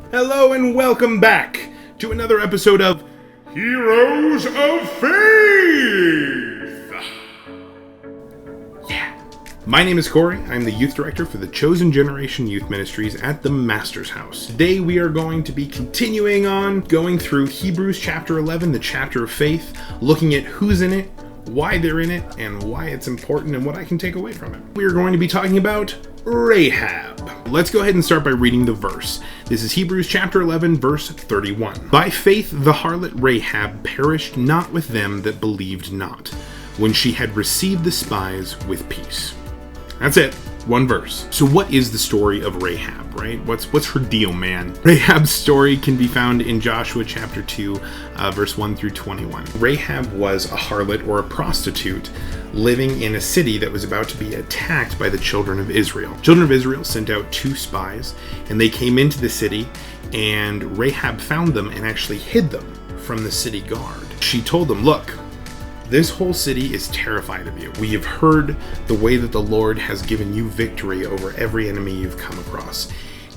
Hello and welcome back to another episode of Heroes of Faith! Yeah. My name is Corey. I'm the youth director for the Chosen Generation Youth Ministries at the Master's House. Today we are going to be continuing on going through Hebrews chapter 11, the chapter of faith, looking at who's in it, why they're in it, and why it's important and what I can take away from it. We are going to be talking about Rahab. Let's go ahead and start by reading the verse. This is Hebrews chapter 11, verse 31. By faith the harlot Rahab perished not with them that believed not, when she had received the spies with peace. That's it. One verse. So what is the story of Rahab, right? What's her deal, man? Rahab's story can be found in Joshua chapter 2, verse 1 through 21. Rahab was a harlot or a prostitute living in a city that was about to be attacked by the children of Israel. Children of Israel sent out 2 spies, and they came into the city, and Rahab found them and actually hid them from the city guard. She told them, look, this whole city is terrified of you. We have heard the way that the Lord has given you victory over every enemy you've come across.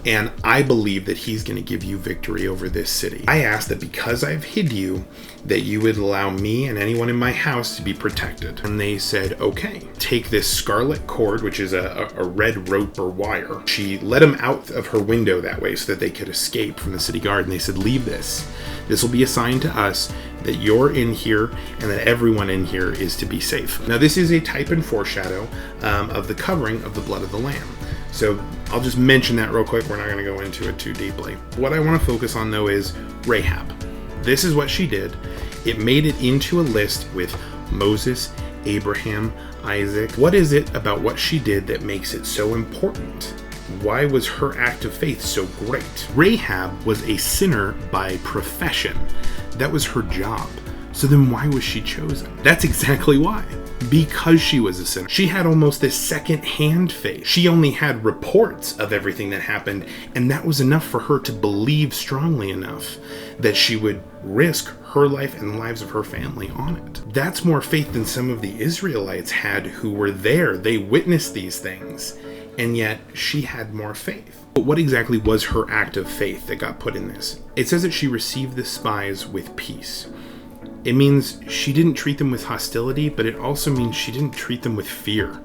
And I believe that he's going to give you victory over this city. I ask that because I've hid you, that you would allow me and anyone in my house to be protected. And they said, okay, take this scarlet cord, which is a red rope or wire. She let them out of her window that way so that they could escape from the city guard. And they said, leave this. This will be a sign to us that you're in here and that everyone in here is to be safe. Now, this is a type and foreshadow of the covering of the blood of the Lamb. So I'll just mention that real quick. We're not going to go into it too deeply. What I want to focus on, though, is Rahab. This is what she did. It made it into a list with Moses, Abraham, Isaac. What is it about what she did that makes it so important? Why was her act of faith so great? Rahab was a sinner by profession. That was her job. So then why was she chosen? That's exactly why. Because she was a sinner. She had almost this second-hand faith. She only had reports of everything that happened, and that was enough for her to believe strongly enough that she would risk her life and the lives of her family on it. That's more faith than some of the Israelites had who were there. They witnessed these things, and yet she had more faith. But what exactly was her act of faith that got put in this? It says that she received the spies with peace. It means she didn't treat them with hostility, but it also means she didn't treat them with fear.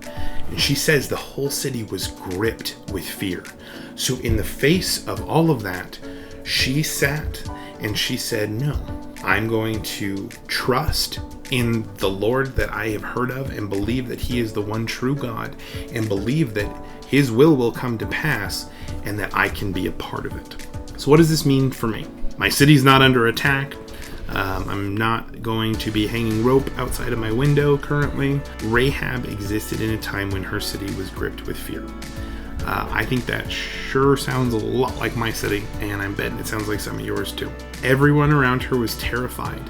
And she says the whole city was gripped with fear. So in the face of all of that, she sat and she said, no, I'm going to trust in the Lord that I have heard of and believe that he is the one true God and believe that his will come to pass and that I can be a part of it. So what does this mean for me? My city's not under attack. I'm not going to be hanging rope outside of my window currently. Rahab existed in a time when her city was gripped with fear. I think that sure sounds a lot like my city, and I'm betting it sounds like some of yours too. Everyone around her was terrified,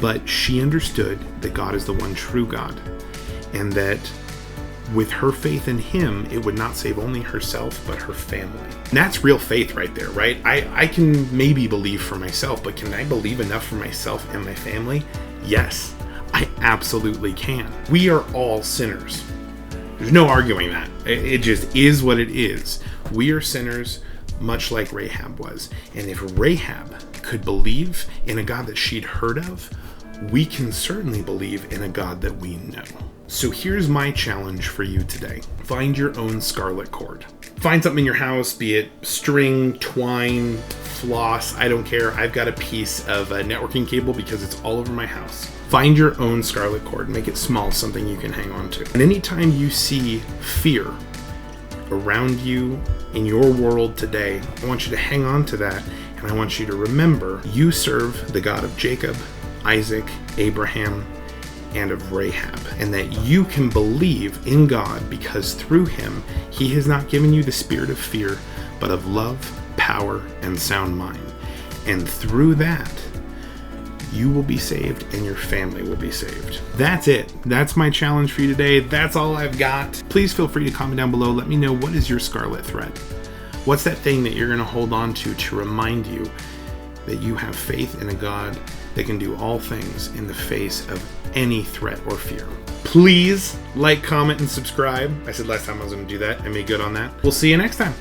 but she understood that God is the one true God, and that with her faith in him, it would not save only herself, but her family. And that's real faith right there, right? I can maybe believe for myself, but can I believe enough for myself and my family? Yes, I absolutely can. We are all sinners. There's no arguing that. It just is what it is. We are sinners, much like Rahab was. And if Rahab could believe in a God that she'd heard of, we can certainly believe in a God that we know. So here's my challenge for you today. Find your own scarlet cord. Find something in your house, be it string, twine, floss, I don't care. I've got a piece of networking cable because it's all over my house. Find your own scarlet cord. Make it small, something you can hang on to. And anytime you see fear around you in your world today, I want you to hang on to that, and I want you to remember you serve the God of Jacob, Isaac, Abraham, and of Rahab, and that you can believe in God because through him, he has not given you the spirit of fear, but of love, power, and sound mind. And through that, you will be saved and your family will be saved. That's it. That's my challenge for you today. That's all I've got. Please feel free to comment down below. Let me know, what is your scarlet thread? What's that thing that you're going to hold on to remind you that you have faith in a God that can do all things in the face of any threat or fear? Please like, comment, and subscribe. I said last time I was going to do that. I made good on that. We'll see you next time.